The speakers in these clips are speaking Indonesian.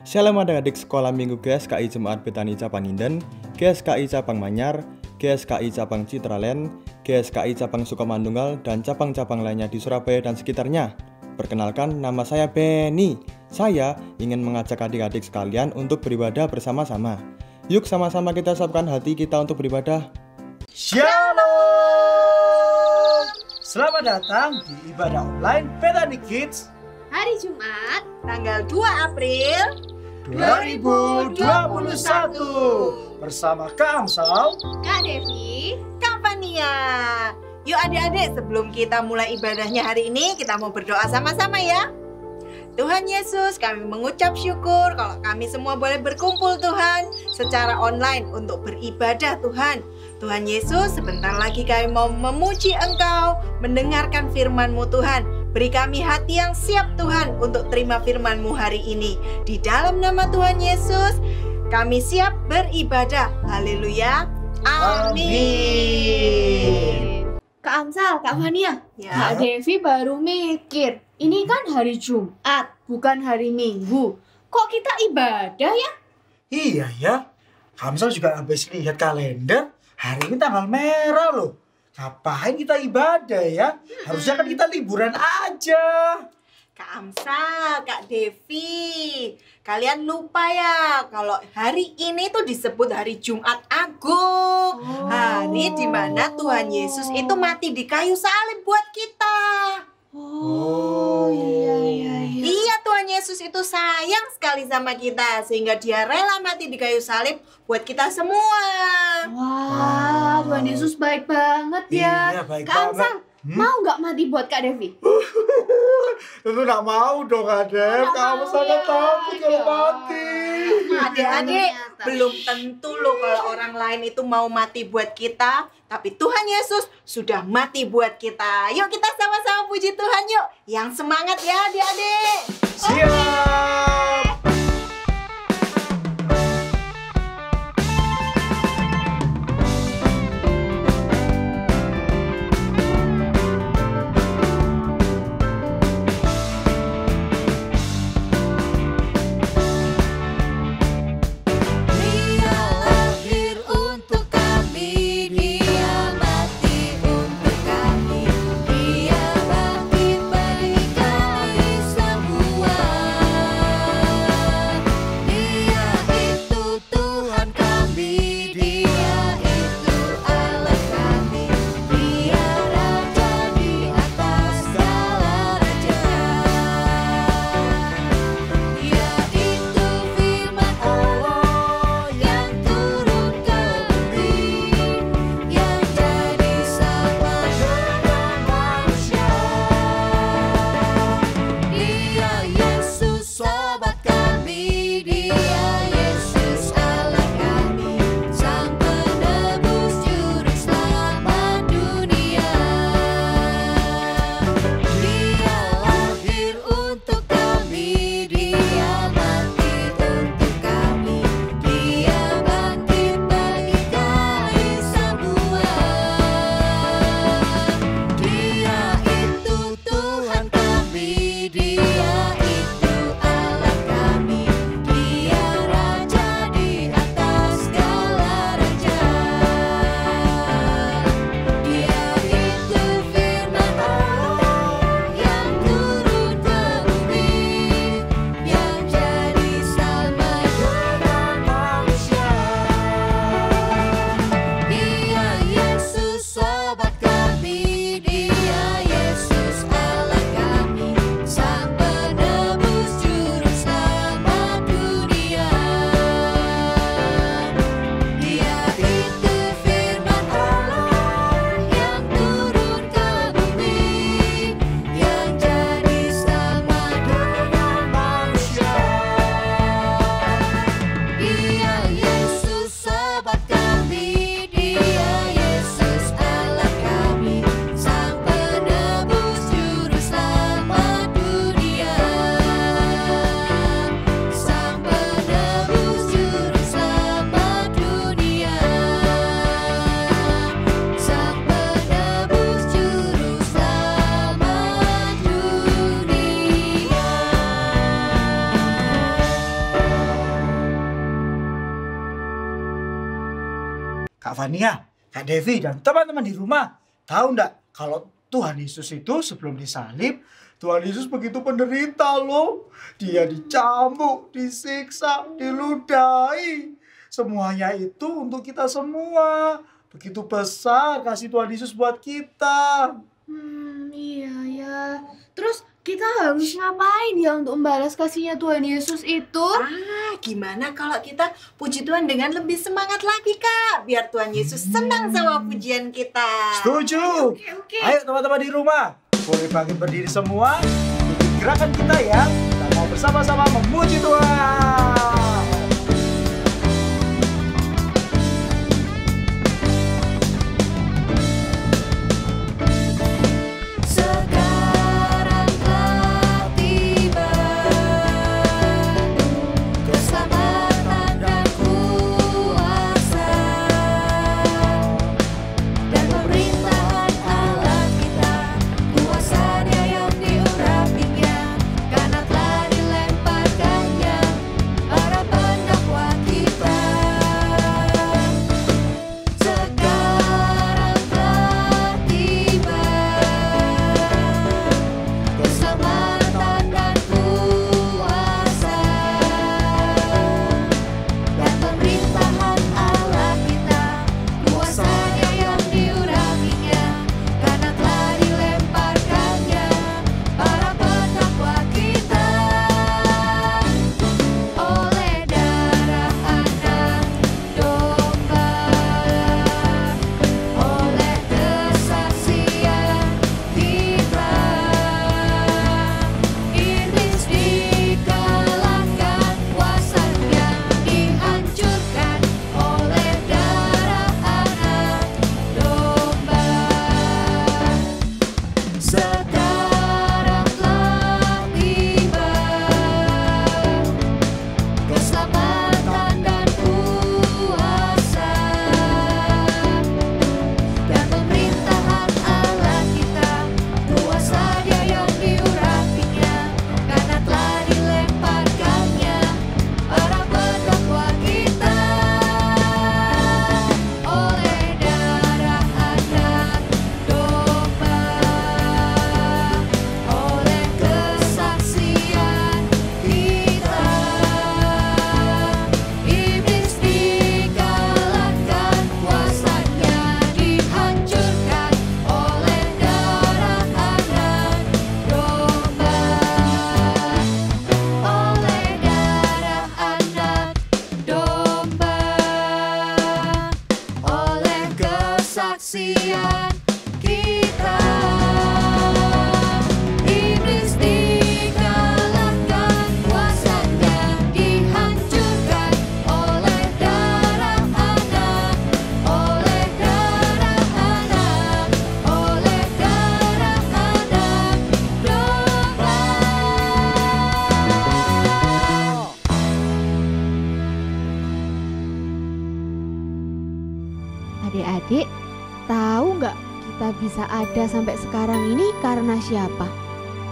Shalom adik-adik sekolah minggu GSKI Jemaat Betani Cabang Inden, GSKI Cabang Manyar, GSKI Cabang Citraland, GSKI Cabang Sukamandunggal, dan cabang-cabang lainnya di Surabaya dan sekitarnya. Perkenalkan, nama saya Benny. Saya ingin mengajak adik-adik sekalian untuk beribadah bersama-sama. Yuk sama-sama kita siapkan hati kita untuk beribadah. Shalom! Selamat datang di ibadah online Betani Kids hari Jumat, tanggal 2 April 2021 bersama Kak Amsal, Kak Devi, Kak Fania. Yuk adik-adik, sebelum kita mulai ibadahnya hari ini, kita mau berdoa sama-sama ya. Tuhan Yesus, kami mengucap syukur kalau kami semua boleh berkumpul Tuhan secara online untuk beribadah Tuhan. Tuhan Yesus, sebentar lagi kami mau memuji Engkau, mendengarkan firman-Mu Tuhan. Beri kami hati yang siap Tuhan untuk terima firman-Mu hari ini. Di dalam nama Tuhan Yesus, kami siap beribadah. Haleluya. Amin. Kak Amsal, Kak Fania, Ya. Kak Devi baru mikir, ini kan hari Jumat, bukan hari Minggu. Kok kita ibadah ya? iya ya. Hamsal juga habis lihat kalender, hari ini tanggal merah loh. Ngapain kita ibadah ya? Harusnya kan kita liburan aja. Kak Amsal, Kak Devi, kalian lupa ya kalau hari ini tuh disebut hari Jumat Agung. Hari di mana Tuhan Yesus itu mati di kayu salib buat kita. Iya, Tuhan Yesus itu sayang sekali sama kita sehingga dia rela mati di kayu salib buat kita semua. Wah, Tuhan Yesus baik banget ya. Iya, baik Kak Amsal, banget. mau nggak mati buat Kak Devi? Tentu gak mau dong Adem, kamu sangat takut kalau mati. Adik-adik, belum tentu loh kalau orang lain itu mau mati buat kita, tapi Tuhan Yesus sudah mati buat kita. Yuk kita sama-sama puji Tuhan yuk. Yang semangat ya adik-adik. Siap. Fania, Kak Devi, dan teman-teman di rumah, tahu enggak kalau Tuhan Yesus itu sebelum disalib, Tuhan Yesus begitu penderita loh. Dia dicambuk, disiksa, diludahi. Semuanya itu untuk kita semua. Begitu besar kasih Tuhan Yesus buat kita. Iya ya. Terus kita harus ngapain ya untuk membalas kasihnya Tuhan Yesus itu? Gimana kalau kita puji Tuhan dengan lebih semangat lagi, Kak? Biar Tuhan Yesus senang sama pujian kita. Setuju. Oke. Ayo teman-teman di rumah, boleh bangkit berdiri semua. Ikuti gerakan kita ya. Kita mau bersama-sama memuji Tuhan. Sekarang telah tiba keselamatan dan kuasa dan pemerintahan Allah kita, kuasanya yang diurapinya, karena telah dilemparkannya para pendakwa kita. Sekarang telah tiba keselamatan dan kuasa dan pemerintahan Allah kita, kuasanya yang diurapinya, karena telah dilemparkannya para pendakwa kita. Oleh darah anak domba, oleh kesaksian kita, iblis dikalahkan, kuasanya dihancurkan. Oleh darah anak domba, sekarang telah tiba keselamatan dan kuasa dan pemerintahan Allah kita, kuasanya yang diurapinya, karena telah dilemparkannya para pendakwa kita. Oleh darah anak domba, oleh kesaksian kita, iblis dikalahkan, kuasanya dihancurkan. Oleh darah anak domba, oleh darah anak domba, oleh kesaksian kita, iblis dikalahkan, kuasanya dihancurkan. Oleh darah anak, oleh darah anak, oleh darah anak domba. Adik-adik, tahu nggak kita bisa ada sampai sekarang ini karena siapa?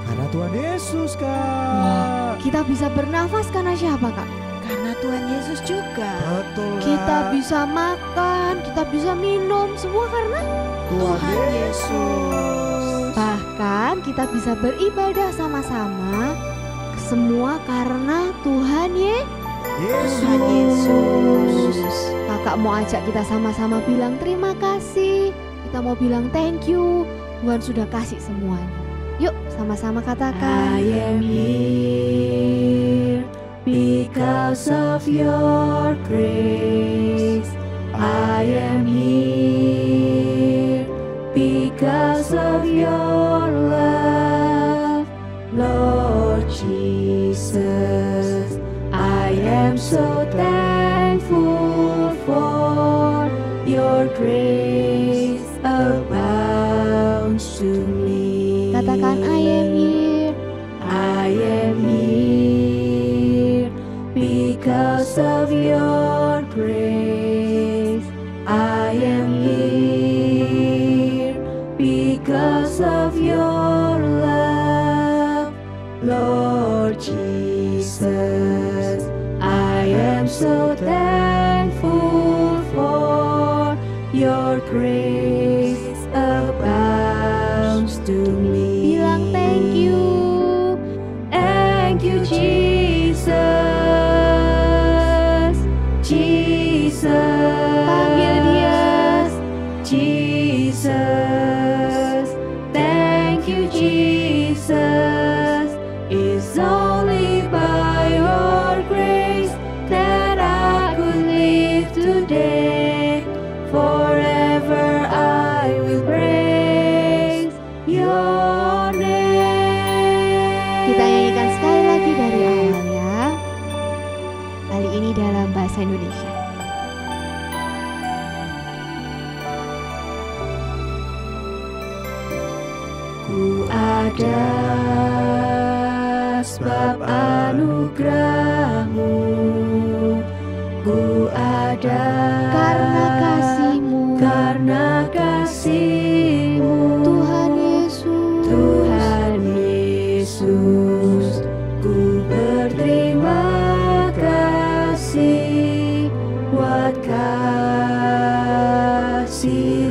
Karena Tuhan Yesus, Kak. Wah, kita bisa bernafas karena siapa, Kak? Karena Tuhan Yesus juga. Betul, Kak. Kita bisa makan, kita bisa minum, semua karena Tuhan Yesus. bahkan kita bisa beribadah sama-sama, semua karena Tuhan Tuhan Yesus. Kakak mau ajak kita sama-sama bilang terima kasih. Kita mau bilang thank you. Tuhan sudah kasih semuanya. Yuk sama-sama katakan. I am here because of your grace. I am here because of your love, Lord Jesus. I am so thankful for your grace abounds to me. Katakan I am here. I am here because of your grace. I am here because of your love, Lord Jesus. I am so thankful for dalam bahasa Indonesia. Ku ada sebab anugerah-Mu, ku ada Karena kasih-Mu, Tuhan Yesus, Tuhan Yesus, ku berterima kasih buat kasih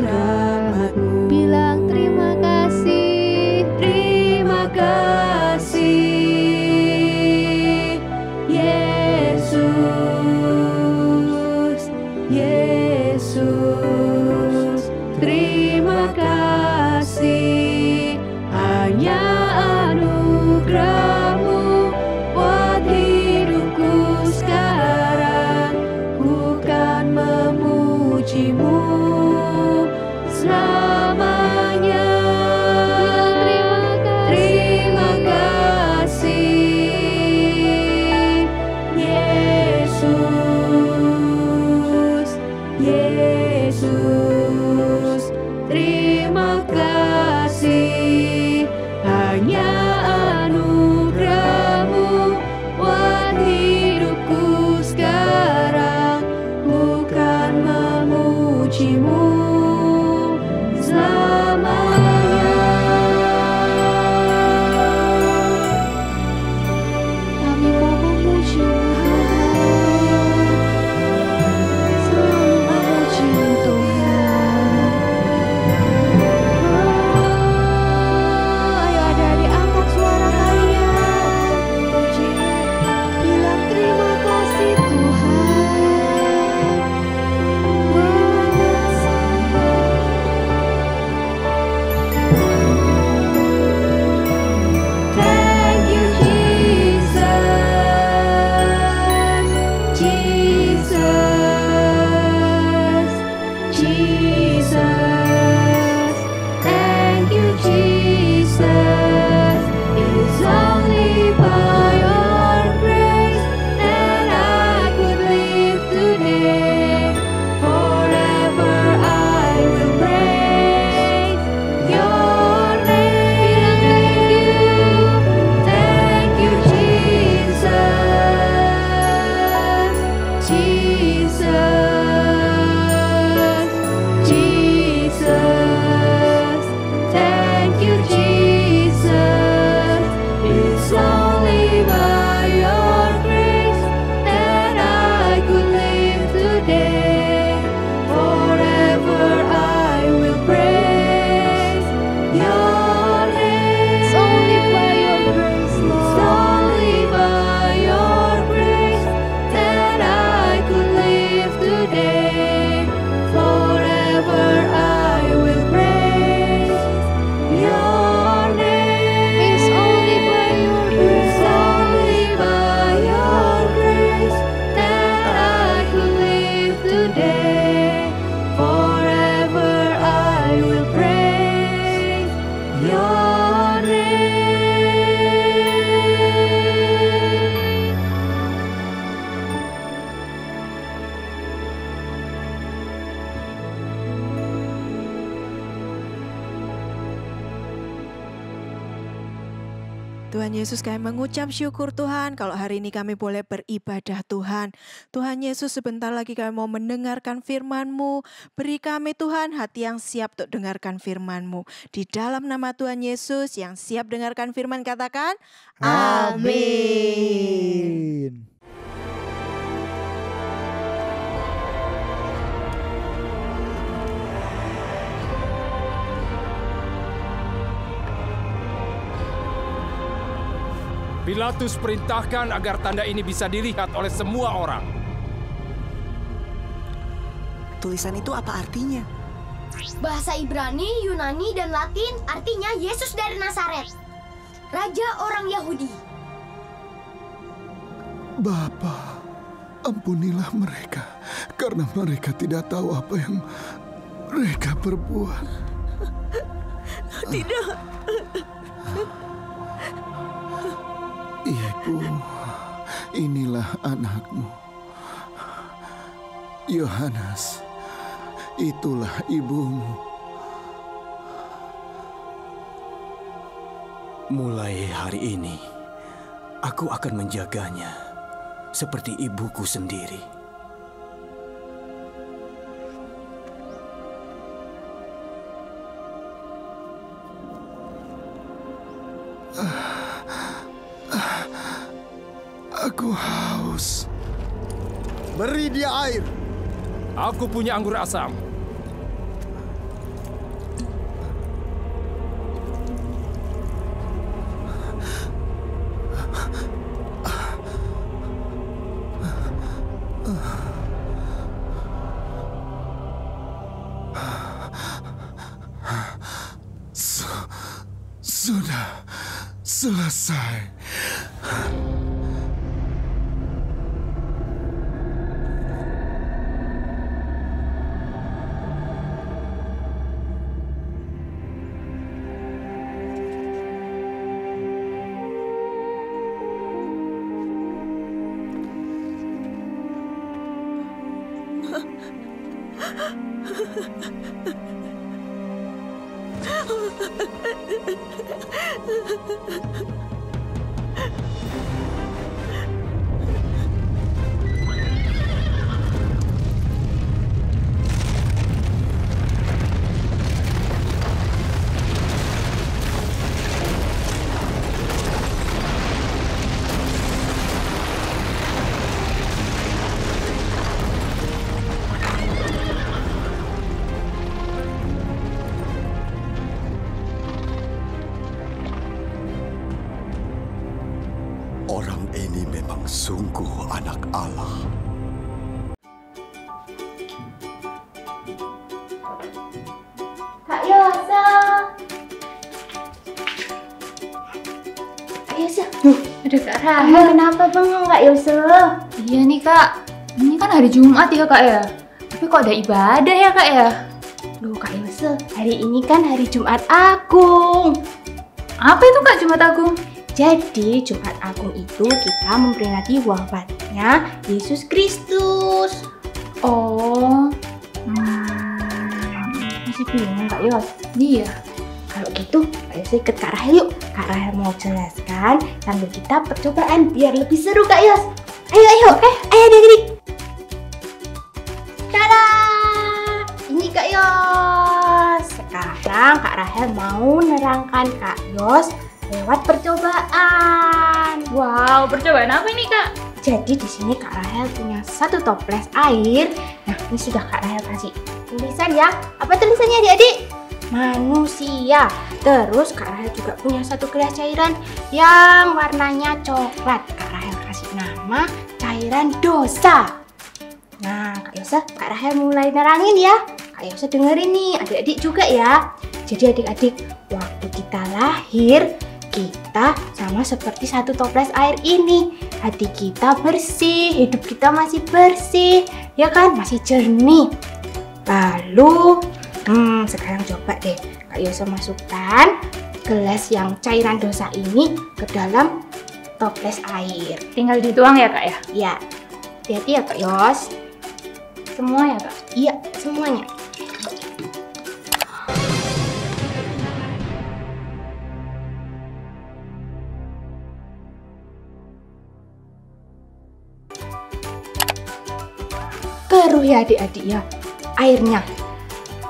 rahmat-Mu. bilang terima kasih. Terima kasih Yesus, Yesus, terima kasih. Hanya anugerah-Mu buat hidupku sekarang. Ku kan memuji-Mu selamanya. Terima kasih Yesus, Yesus, terima kasih. Hanya anugerah-Mu buat hidupku sekarang. Ku kan memuji-Mu selamanya. Kami mau memuji-Mu Tuhan, selalu memuji-Mu Tuhan. Ayo adik-adik angkat suara kalian, bilang terima kasih Tuhan. Thank you, Jesus, Jesus, Jesus. Thank you, Jesus. It's only by your grace that I could live today. Forever I will praise your name. Thank you, Jesus, Jesus, Jesus. Thank you, Jesus. It's only by your grace that I could live today. Forever I will praise your name. It's only by your grace, It's Lord. only by your grace that I could live today. Forever I will praise your name. It's only by your It's grace. only by your grace that I could live today. Forever I will praise your name. Tuhan Yesus, kami mengucap syukur Tuhan kalau hari ini kami boleh beribadah Tuhan. Tuhan Yesus, sebentar lagi kami mau mendengarkan firman-Mu. Beri kami Tuhan hati yang siap untuk dengarkan firman-Mu. Di dalam nama Tuhan Yesus yang siap dengarkan firman, katakan amin. Pilatus perintahkan agar tanda ini bisa dilihat oleh semua orang. Tulisan itu apa artinya? Bahasa Ibrani, Yunani, dan Latin artinya Yesus dari Nazaret, Raja orang Yahudi. Bapa, ampunilah mereka, karena mereka tidak tahu apa yang mereka perbuat. Tidak. Ibu, inilah anakmu. Yohanes, itulah ibumu. Mulai hari ini, aku akan menjaganya seperti ibuku sendiri. Aku haus. Beri dia air. Aku punya anggur asam. Sudah selesai. Orang ini memang sungguh anak Allah. Kak Yosa. Kak Yosa. Ada Kak Rahel. Kenapa bengong Kak Yosa? Iya nih Kak, ini kan hari Jumat ya Kak ya. Tapi kok ada ibadah ya Kak ya? Loh Kak Yosa, hari ini kan hari Jumat Agung. Apa itu Kak Jumat Agung? Jadi Jumat Agung itu kita memperingati wafatnya Yesus Kristus. Oh, masih bingung Kak Yos? Iya. Kalau gitu, Kak Yos ikut Kak Rahel yuk. Kak Rahel mau jelaskan sambil kita percobaan biar lebih seru Kak Yos. Ayo, ayo adik-adik. Tada! Ini Kak Yos. Sekarang Kak Rahel mau nerangkan Kak Yos lewat percobaan. Wow, percobaan apa ini Kak? Jadi di sini Kak Rahel punya satu toples air. Nah, ini sudah Kak Rahel kasih tulisan ya. Apa tulisannya adik-adik? Manusia. Terus Kak Rahel juga punya satu gelas cairan yang warnanya coklat. Kak Rahel kasih nama cairan dosa. Nah, Kak Rahel mulai nerangin ya. Kak Yosa dengerin nih, adik-adik juga ya. Jadi adik-adik, waktu kita lahir, kita sama seperti satu toples air ini. Hati kita bersih, hidup kita masih bersih, ya kan? Masih jernih. Lalu, sekarang coba deh Kak Yosa masukkan gelas yang cairan dosa ini ke dalam toples air. Tinggal dituang ya Kak ya? Iya. Hati-hati ya Kak Yos. Semua ya Kak? Iya, semuanya. Keruh ya adik-adik ya airnya.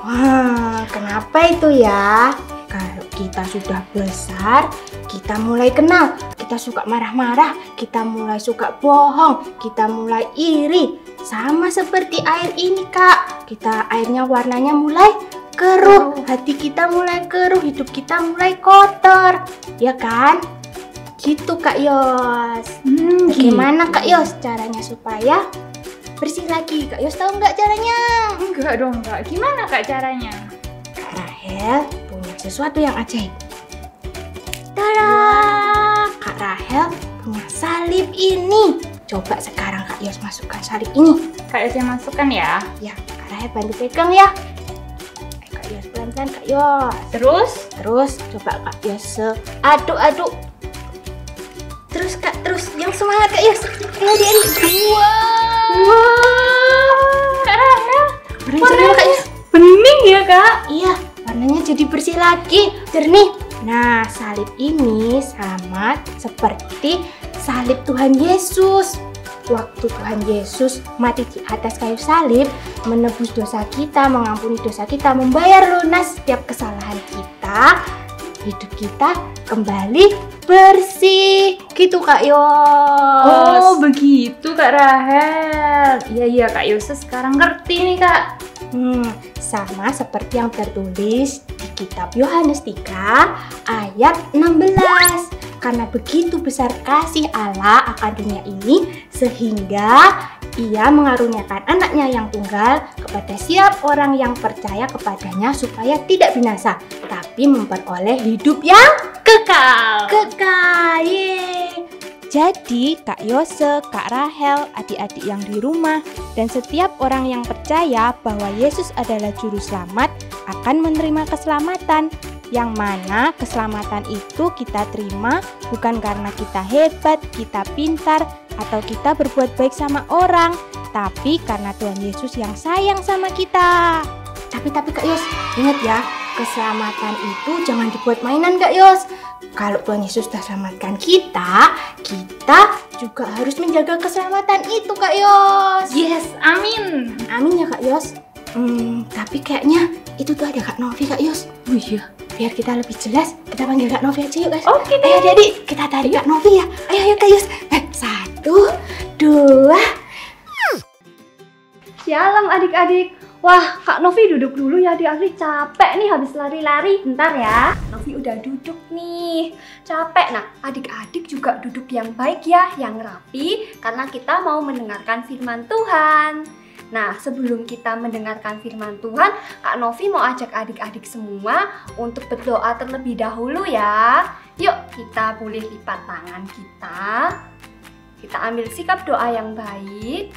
Wah, kenapa itu ya? Kalau kita sudah besar, kita mulai kenal. Kita suka marah-marah, kita mulai suka bohong, kita mulai iri. Sama seperti air ini Kak. Airnya warnanya mulai keruh, hati kita mulai keruh, hidup kita mulai kotor. Ya kan? Gitu Kak Yos. Bagaimana Kak Yos caranya supaya bersih lagi? Kak Yos tahu nggak caranya? Enggak dong Kak, gimana Kak caranya? Kak Rahel punya sesuatu yang ajaib. Tada! Kak Rahel punya salib ini. Coba sekarang Kak Yos masukkan salib ini. Kak Yos yang masukkan ya? Ya, Kak Rahel bantu pegang ya. Kak Yos pelan-pelan Kak Yos. Terus coba Kak Yos aduk-aduk. Terus Kak, terus yang semangat Kak Yos. Ayo adik-adik. Wow. Warnanya Kak Yus bening ya Kak? Iya, warnanya jadi bersih lagi, jernih. Nah, salib ini sama seperti salib Tuhan Yesus. Waktu Tuhan Yesus mati di atas kayu salib, menebus dosa kita, mengampuni dosa kita, membayar lunas setiap kesalahan kita, hidup kita kembali bersih. Gitu Kak Yos. Oh begitu Kak Rahel. Iya Kak Yos sekarang ngerti nih Kak. Sama seperti yang tertulis di kitab Yohanes 3 ayat 16. Karena begitu besar kasih Allah akan dunia ini, sehingga Ia mengaruniakan anaknya yang tunggal kepada setiap orang yang percaya kepadanya, supaya tidak binasa, tapi memperoleh hidup yang kekal. Yeay. Jadi Kak Yose, Kak Rahel, adik-adik yang di rumah, dan setiap orang yang percaya bahwa Yesus adalah Juru Selamat akan menerima keselamatan. Yang mana keselamatan itu kita terima bukan karena kita hebat, kita pintar, atau kita berbuat baik sama orang, tapi karena Tuhan Yesus yang sayang sama kita. Tapi Kak Yos, ingat ya, keselamatan itu jangan dibuat mainan Kak Yos. Kalau Tuhan Yesus sudah selamatkan kita, kita juga harus menjaga keselamatan itu Kak Yos. Yes, amin. Amin ya Kak Yos. Tapi kayaknya itu tuh ada Kak Novi Kak Yos. Oh iya. Biar kita lebih jelas, kita panggil Kak Novi aja yuk guys. Oke deh. Ayo adik, kita tarik Kak Novi ya. Ayo Kak Yus. 1, 2. Shalom adik-adik. Wah, Kak Novi duduk dulu ya adik-adik, capek nih habis lari-lari. Bentar ya. Novi udah duduk nih, capek. Nah, adik-adik juga duduk yang baik ya, yang rapi, karena kita mau mendengarkan firman Tuhan. Nah, sebelum kita mendengarkan firman Tuhan, Kak Novi mau ajak adik-adik semua untuk berdoa terlebih dahulu ya. Yuk, kita boleh lipat tangan kita. Kita ambil sikap doa yang baik.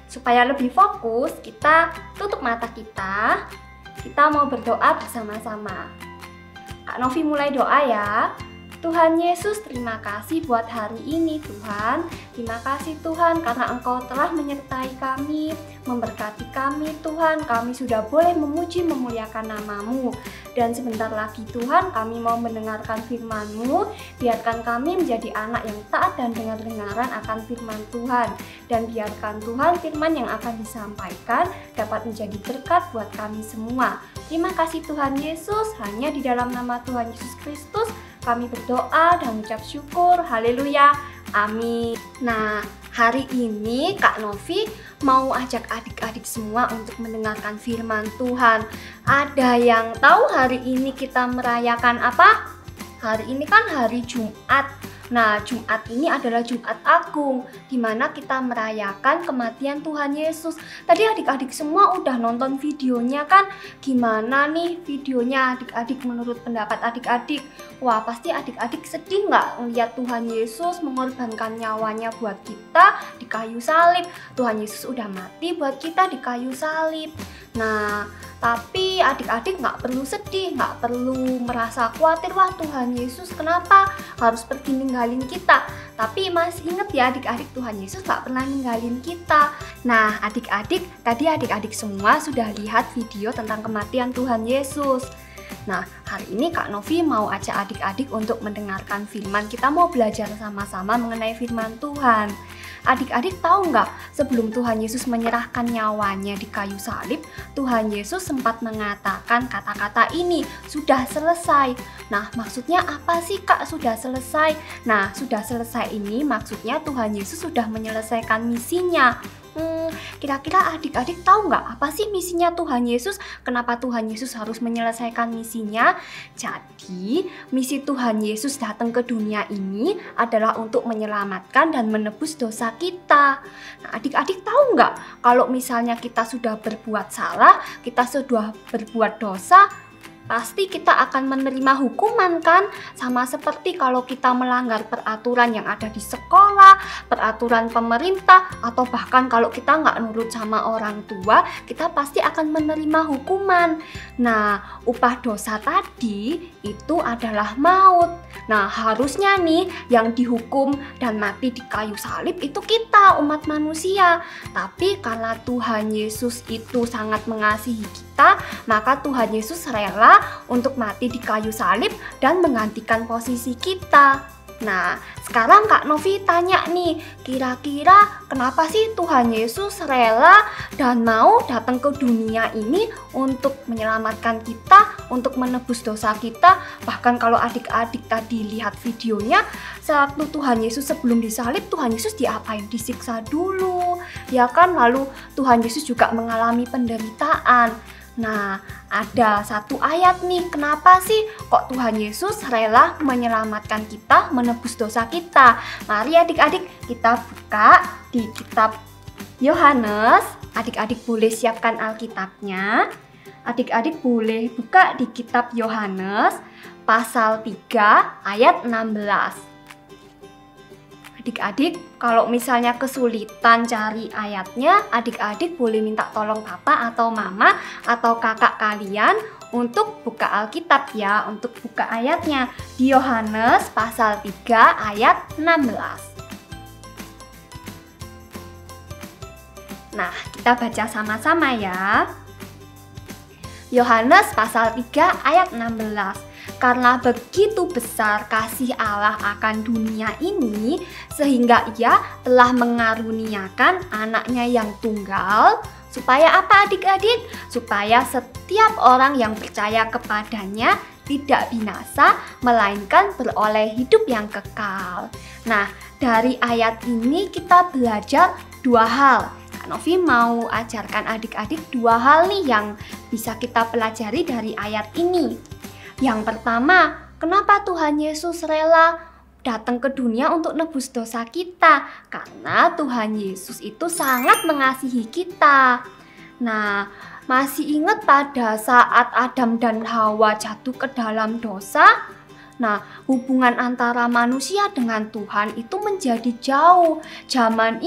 Supaya lebih fokus, kita tutup mata kita. Kita mau berdoa bersama-sama. Kak Novi mulai doa ya. Tuhan Yesus, terima kasih buat hari ini Tuhan. Terima kasih Tuhan karena Engkau telah menyertai kami, memberkati kami Tuhan. Kami sudah boleh memuji, memuliakan nama-Mu. Dan sebentar lagi Tuhan, kami mau mendengarkan firman-Mu. Biarkan kami menjadi anak yang taat dan dengar-dengaran akan firman Tuhan. Dan biarkan Tuhan firman yang akan disampaikan dapat menjadi berkat buat kami semua. Terima kasih Tuhan Yesus, hanya di dalam nama Tuhan Yesus Kristus kami berdoa dan mengucap syukur. Haleluya. Amin. Nah, hari ini Kak Novi mau ajak adik-adik semua untuk mendengarkan firman Tuhan. Ada yang tahu hari ini kita merayakan apa? Hari ini kan hari Jumat. Nah, Jumat ini adalah Jumat Agung, di mana kita merayakan kematian Tuhan Yesus. Tadi adik-adik semua udah nonton videonya kan? Gimana nih videonya adik-adik menurut pendapat adik-adik? Wah, pasti adik-adik sedih nggak ngeliat Tuhan Yesus mengorbankan nyawanya buat kita di kayu salib. Tuhan Yesus udah mati buat kita di kayu salib. Nah, tapi adik-adik nggak perlu sedih, nggak perlu merasa khawatir, wah Tuhan Yesus kenapa harus pergi ninggalin kita. Tapi masih inget ya adik-adik, Tuhan Yesus nggak pernah ninggalin kita. Nah adik-adik, tadi adik-adik semua sudah lihat video tentang kematian Tuhan Yesus. Nah hari ini Kak Novi mau ajak adik-adik untuk mendengarkan firman. Kita mau belajar sama-sama mengenai firman Tuhan. Adik-adik tahu nggak, sebelum Tuhan Yesus menyerahkan nyawanya di kayu salib, Tuhan Yesus sempat mengatakan kata-kata ini, sudah selesai. Nah, maksudnya apa sih Kak sudah selesai? Nah, sudah selesai ini maksudnya Tuhan Yesus sudah menyelesaikan misinya. Kira-kira adik-adik tahu nggak apa sih misinya Tuhan Yesus? Kenapa Tuhan Yesus harus menyelesaikan misinya? Jadi, misi Tuhan Yesus datang ke dunia ini adalah untuk menyelamatkan dan menebus dosa kita. Nah, adik-adik tahu nggak kalau misalnya kita sudah berbuat salah, kita sudah berbuat dosa, pasti kita akan menerima hukuman kan? Sama seperti kalau kita melanggar peraturan yang ada di sekolah, peraturan pemerintah, atau bahkan kalau kita nggak nurut sama orang tua, kita pasti akan menerima hukuman. Nah, upah dosa tadi itu adalah maut. Nah, harusnya nih yang dihukum dan mati di kayu salib itu kita, umat manusia. Tapi karena Tuhan Yesus itu sangat mengasihi kita, maka Tuhan Yesus rela untuk mati di kayu salib dan menggantikan posisi kita. Nah, sekarang Kak Novi tanya nih, kira-kira kenapa sih Tuhan Yesus rela dan mau datang ke dunia ini untuk menyelamatkan kita, untuk menebus dosa kita? Bahkan kalau adik-adik tadi lihat videonya, sewaktu Tuhan Yesus sebelum disalib, Tuhan Yesus diapain? Disiksa dulu, ya kan? Lalu Tuhan Yesus juga mengalami penderitaan. Nah, ada satu ayat nih, kenapa sih kok Tuhan Yesus rela menyelamatkan kita, menebus dosa kita? Mari adik-adik kita buka di kitab Yohanes. Adik-adik boleh siapkan Alkitabnya. Adik-adik boleh buka di kitab Yohanes pasal 3 ayat 16. Adik-adik, kalau misalnya kesulitan cari ayatnya, adik-adik boleh minta tolong papa atau mama atau kakak kalian untuk buka Alkitab ya, untuk buka ayatnya di Yohanes pasal 3 ayat 16. Nah, kita baca sama-sama ya. Yohanes pasal 3 ayat 16. Karena begitu besar kasih Allah akan dunia ini, sehingga Ia telah mengaruniakan anaknya yang tunggal, supaya apa adik-adik? Supaya setiap orang yang percaya kepadanya tidak binasa, melainkan beroleh hidup yang kekal. Nah, dari ayat ini kita belajar dua hal. Kak Novi mau ajarkan adik-adik dua hal nih yang bisa kita pelajari dari ayat ini. Yang pertama, kenapa Tuhan Yesus rela datang ke dunia untuk nebus dosa kita? Karena Tuhan Yesus itu sangat mengasihi kita. Nah, masih ingat pada saat Adam dan Hawa jatuh ke dalam dosa? Nah, hubungan antara manusia dengan Tuhan itu menjadi jauh. Zaman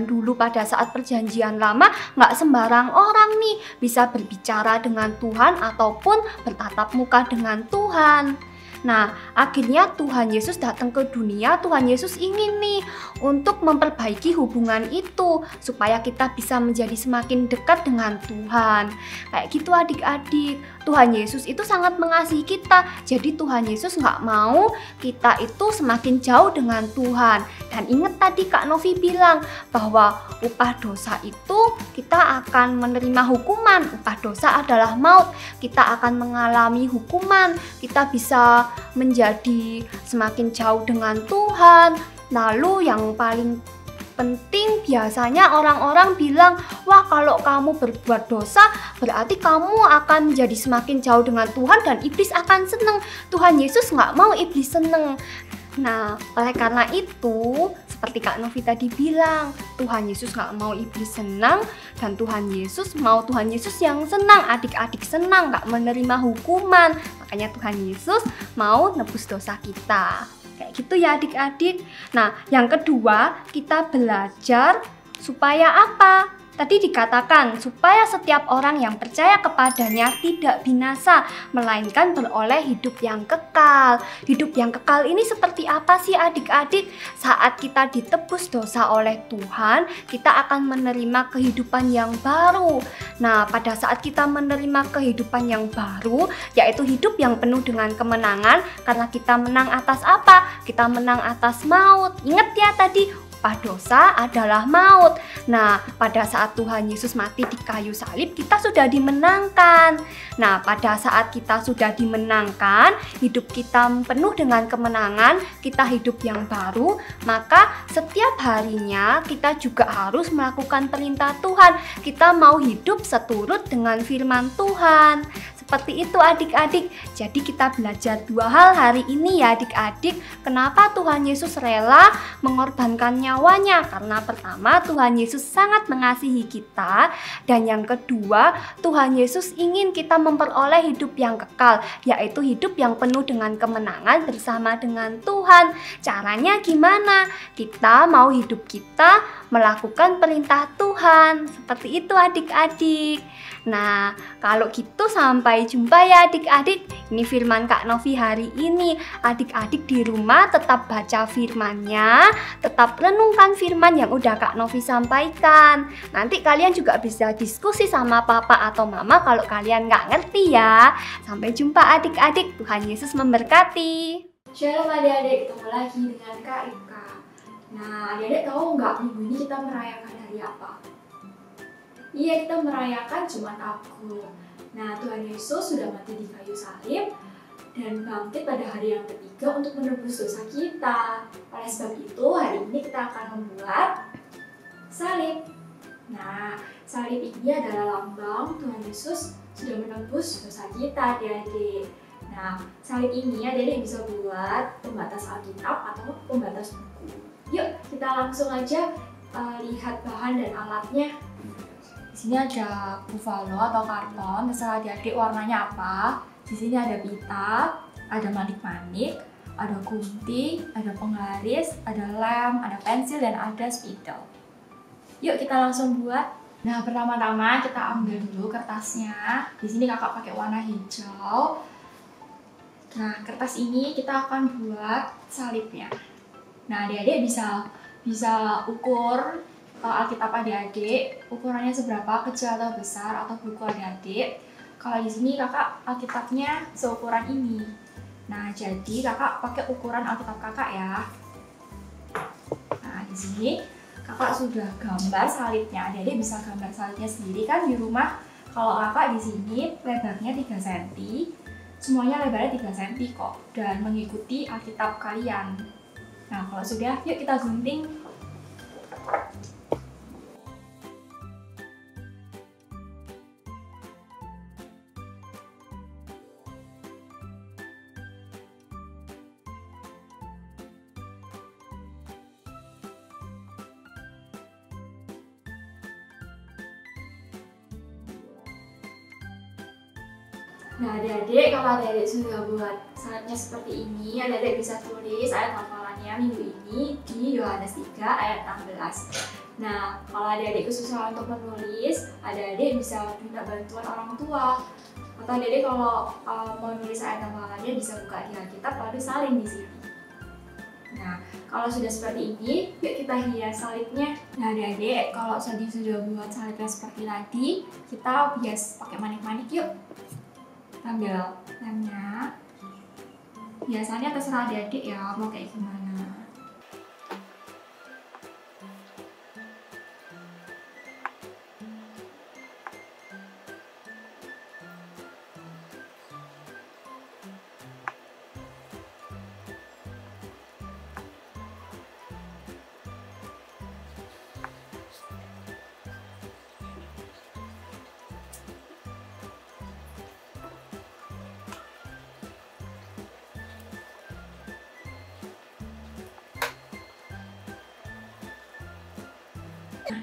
dulu pada saat perjanjian lama, nggak sembarang orang nih bisa berbicara dengan Tuhan ataupun bertatap muka dengan Tuhan. Nah, akhirnya Tuhan Yesus datang ke dunia. Tuhan Yesus ingin nih untuk memperbaiki hubungan itu supaya kita bisa menjadi semakin dekat dengan Tuhan. Kayak gitu adik-adik. Tuhan Yesus itu sangat mengasihi kita. Jadi Tuhan Yesus nggak mau kita itu semakin jauh dengan Tuhan. Dan ingat tadi Kak Novi bilang bahwa upah dosa itu kita akan menerima hukuman. Upah dosa adalah maut. Kita akan mengalami hukuman. Kita bisa menjadi semakin jauh dengan Tuhan. Lalu yang paling penting biasanya orang-orang bilang, wah kalau kamu berbuat dosa berarti kamu akan menjadi semakin jauh dengan Tuhan dan iblis akan seneng. Tuhan Yesus nggak mau iblis seneng. Nah, oleh karena itu seperti Kak Novi tadi bilang, Tuhan Yesus nggak mau iblis senang dan Tuhan Yesus mau Tuhan Yesus yang senang, adik-adik senang, nggak menerima hukuman. Makanya Tuhan Yesus mau nebus dosa kita. Kayak gitu ya adik-adik. Nah, yang kedua kita belajar supaya apa? Tadi dikatakan supaya setiap orang yang percaya kepadanya tidak binasa, melainkan beroleh hidup yang kekal. Hidup yang kekal ini seperti apa sih adik-adik? Saat kita ditebus dosa oleh Tuhan, kita akan menerima kehidupan yang baru. Nah, pada saat kita menerima kehidupan yang baru, yaitu hidup yang penuh dengan kemenangan, karena kita menang atas apa? Kita menang atas maut. Ingat ya tadi, upah dosa adalah maut. Nah, pada saat Tuhan Yesus mati di kayu salib, kita sudah dimenangkan. Nah, pada saat kita sudah dimenangkan, hidup kita penuh dengan kemenangan, kita hidup yang baru, maka setiap harinya kita juga harus melakukan perintah Tuhan. Kita mau hidup seturut dengan firman Tuhan. Seperti itu adik-adik. Jadi kita belajar dua hal hari ini ya adik-adik. Kenapa Tuhan Yesus rela mengorbankan nyawanya. Karena pertama, Tuhan Yesus sangat mengasihi kita, dan yang kedua, Tuhan Yesus ingin kita memperoleh hidup yang kekal, yaitu hidup yang penuh dengan kemenangan bersama dengan Tuhan. Caranya gimana? Kita mau hidup kita melakukan perintah Tuhan. Seperti itu adik-adik. Nah, kalau gitu sampai jumpa ya adik-adik. Ini firman Kak Novi hari ini. Adik-adik di rumah tetap baca firmannya, tetap renungkan firman yang udah Kak Novi sampaikan. Nanti kalian juga bisa diskusi sama papa atau mama kalau kalian nggak ngerti ya. Sampai jumpa adik-adik. Tuhan Yesus memberkati. Shalom adik-adik, ketemu lagi dengan Kak Ika. Nah, adik-adik tahu nggak minggu ini kita merayakan hari apa? Iya, kita merayakan Jumat Agung. Nah, Tuhan Yesus sudah mati di kayu salib dan bangkit pada hari yang ketiga untuk menebus dosa kita. Oleh sebab itu, hari ini kita akan membuat salib. Nah, salib ini adalah lambang Tuhan Yesus sudah menebus dosa kita, adik-adik. Nah, salib ini adik-adik bisa buat pembatas Alkitab atau pembatas buku. Yuk, kita langsung aja lihat bahan dan alatnya. Di sini ada buffalo atau karton, terserah adik-adik warnanya apa. Di sini ada pita, ada manik-manik, ada gunting, ada penggaris, ada lem, ada pensil, dan ada spidol. Yuk kita langsung buat. Nah, pertama-tama kita ambil dulu kertasnya. Di sini kakak pakai warna hijau. Nah, kertas ini kita akan buat salibnya. Nah, adik-adik bisa ukur Alkitab adik-adik, ukurannya seberapa, kecil atau besar, atau buku adik-adik. Kalau di sini kakak Alkitabnya seukuran ini. Nah, jadi kakak pakai ukuran Alkitab kakak ya. Nah, di sini kakak sudah gambar salibnya. Adik-adik bisa gambar salibnya sendiri kan di rumah. Kalau kakak di sini lebarnya 3 cm, semuanya lebarnya 3 cm kok, dan mengikuti Alkitab kalian. Nah, kalau sudah, yuk kita gunting. Nah, adik-adik, kalau adik-adik sudah buat salibnya seperti ini, adik-adik bisa tulis ayat hafalannya minggu ini di Yohanes 3 ayat 16. Nah, kalau adik-adik kesusahan untuk menulis, adik-adik bisa minta bantuan orang tua. Atau adik-adik kalau mau nulis ayat hafalannya bisa buka di Alkitab lalu salin di sini. Nah, kalau sudah seperti ini, yuk kita hias salibnya. Nah, adik-adik, kalau sudah buat salibnya seperti tadi, kita hias pakai manik-manik yuk. Ambil lemnya. Biasanya terserah adik-adik ya mau kayak gimana.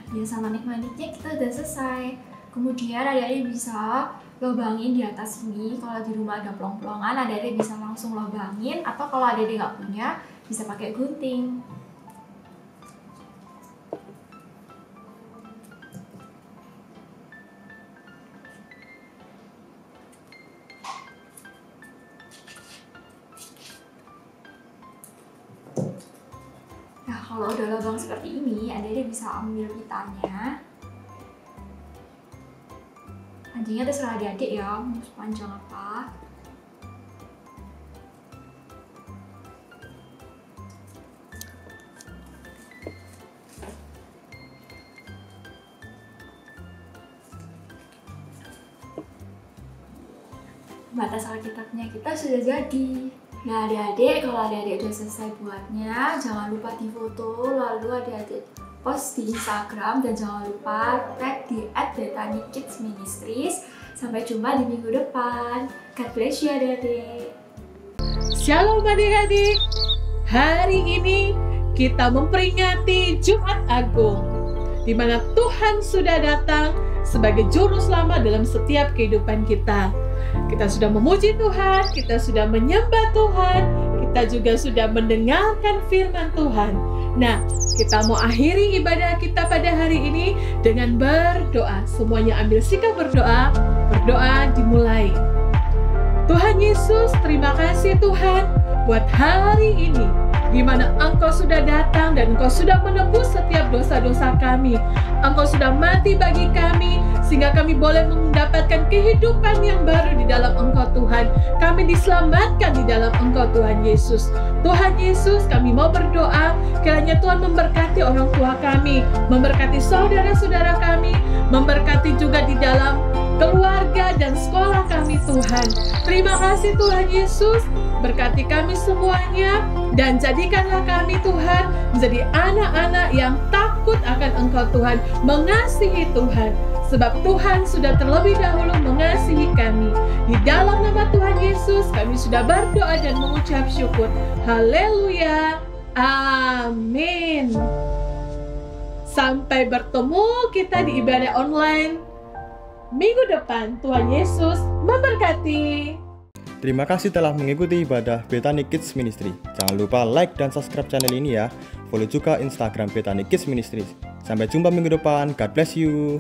Biasa manik-maniknya kita udah selesai. Kemudian adik-adik bisa lubangin di atas sini. Kalau di rumah ada pelong-pelongan, adik-adik bisa langsung lubangin. Atau kalau adik-adik nggak punya, bisa pakai gunting. Nah, kalau udah lubang seperti ini, adik-adik bisa ambil pitanya. Panjangnya terserah adik-adik ya, mau sepanjang apa. Batas Alkitabnya kita sudah jadi. Nah, adik-adik, kalau adik-adik udah selesai buatnya, jangan lupa difoto, lalu adik-adik post di Instagram, dan jangan lupa tag di @BethanyKidsMinistries. Sampai jumpa di minggu depan. God bless you adik-adik. Shalom adik-adik. Hari ini kita memperingati Jumat Agung, di mana Tuhan sudah datang sebagai juru selamat dalam setiap kehidupan kita. Kita sudah memuji Tuhan, kita sudah menyembah Tuhan, kita juga sudah mendengarkan firman Tuhan. Nah, kita mau akhiri ibadah kita pada hari ini dengan berdoa. Semuanya ambil sikap berdoa, berdoa dimulai. Tuhan Yesus, terima kasih Tuhan buat hari ini, di mana Engkau sudah datang dan Engkau sudah menebus setiap dosa-dosa kami. Engkau sudah mati bagi kami, sehingga kami boleh mendapatkan kehidupan yang baru di dalam Engkau Tuhan. Kami diselamatkan di dalam Engkau Tuhan Yesus. Tuhan Yesus, kami mau berdoa, kiranya Tuhan memberkati orang tua kami, memberkati saudara-saudara kami, memberkati juga di dalam keluarga dan sekolah kami Tuhan. Terima kasih Tuhan Yesus, berkati kami semuanya, dan jadikanlah kami Tuhan menjadi anak-anak yang takut akan Engkau Tuhan, mengasihi Tuhan, sebab Tuhan sudah terlebih dahulu mengasihi kami. Di dalam nama Tuhan Yesus kami sudah berdoa dan mengucap syukur. Haleluya, amin. Sampai bertemu kita di ibadah online minggu depan. Tuhan Yesus memberkati. Terima kasih telah mengikuti ibadah Bethany Kids Ministry. Jangan lupa like dan subscribe channel ini ya. Follow juga Instagram Bethany Kids Ministry. Sampai jumpa minggu depan. God bless you.